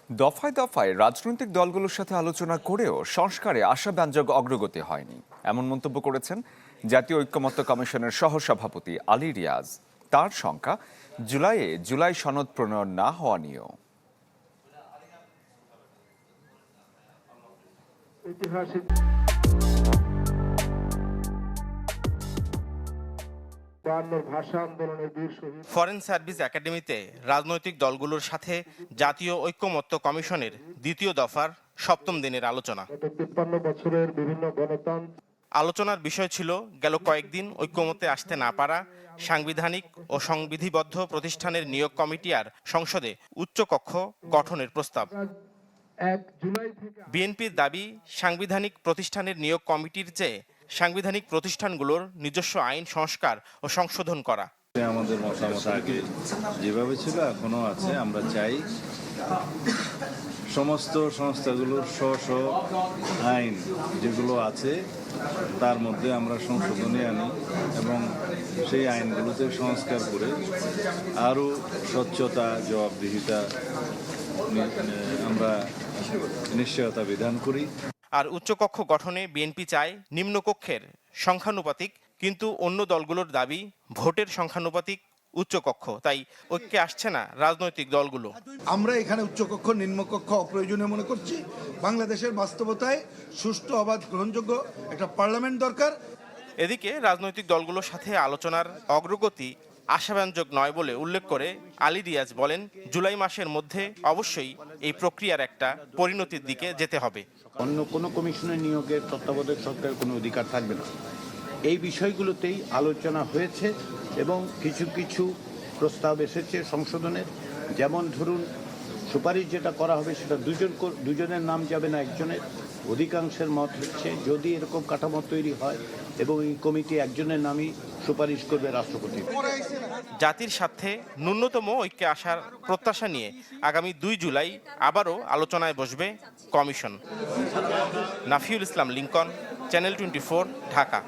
দফায় দফায় রাজনৈতিক দলগুলোর সাথে আলোচনা করেও সংস্কারে আশাব্যঞ্জক অগ্রগতি হয়নি, এমন মন্তব্য করেছেন জাতীয় ঐক্যমত্য কমিশনের সহসভাপতি আলী রিয়াজ। তার শঙ্কা, জুলাই সনদ প্রণয়ন না হওয়া নিয়েও। ফরেন সার্ভিস একাডেমিতে রাজনৈতিক দলগুলোর সাথে জাতীয় ঐক্যমত্য কমিশনের দ্বিতীয় দফার সপ্তম দিনের আলোচনা। 53 বছরের বিভিন্ন গণতন্ত্র আলোচনার বিষয় ছিল গেল কয়েকদিন ঐক্যমত্যে আসতে না পারা সাংবিধানিক ও সংবিধিবদ্ধ প্রতিষ্ঠানের নিয়োগ কমিটি আর সংসদে উচ্চকক্ষ গঠনের প্রস্তাব। 1 জুলাই থেকে বিএনপির দাবি, সাংবিধানিক প্রতিষ্ঠানের নিয়োগ কমিটির চেয়ে সাংবিধানিক প্রতিষ্ঠানগুলোর নিজস্ব আইন সংস্কার ও সংশোধন করা। আমাদের মতামত আগে যেভাবে ছিল এখনো আছে। আমরা চাই সমস্ত সংস্থাগুলোর স্ব আইন যেগুলো আছে তার মধ্যে আমরা সংশোধনী আনি এবং সেই আইনগুলোতে সংস্কার করে আরও স্বচ্ছতা, জবাবদিহিতা আমরা নিশ্চয়তা বিধান করি। আর উচ্চকক্ষ গঠনে বিএনপি চায় নিম্নকক্ষের সংখ্যানুপাতিক, কিন্তু অন্য দলগুলোর দাবি ভোটের সংখ্যানুপাতিক উচ্চকক্ষ। তাই ঐক্যে আসছে না রাজনৈতিক দলগুলো। আমরা এখানে উচ্চকক্ষ নিম্নকক্ষ অপ্রয়োজনীয় মনে করছি। বাংলাদেশের বাস্তবতায় সুষ্ঠু, অবাধ, গ্রহণযোগ্য একটা পার্লামেন্ট দরকার। এদিকে রাজনৈতিক দলগুলোর সাথে আলোচনার অগ্রগতি আশাব্যঞ্জক নয় বলে উল্লেখ করে আলী রিয়াজ বলেন, জুলাই মাসের মধ্যে অবশ্যই এই প্রক্রিয়ার একটা পরিণতির দিকে যেতে হবে। অন্য কোনো কমিশনের নিয়োগের তত্ত্বাবধায়ক সরকারের কোনো অধিকার থাকবে না। এই বিষয়গুলোতেই আলোচনা হয়েছে এবং কিছু কিছু প্রস্তাব এসেছে সংশোধনের। যেমন ধরুন, সুপারিশ যেটা করা হবে সেটা দুজনের নাম যাবে না, একজনের। অধিকাংশের মত হচ্ছে যদি এরকম কাঠামো তৈরি হয় এবং এই কমিটি একজনের নামই সুপারিশ করবে রাষ্ট্রপতি। জাতির স্বার্থে ন্যূনতম ঐক্যে আসার প্রত্যাশা নিয়ে আগামী 2 জুলাই আবারও আলোচনায় বসবে কমিশন। নাফিউল ইসলাম লিংকন, চ্যানেল 24, ঢাকা।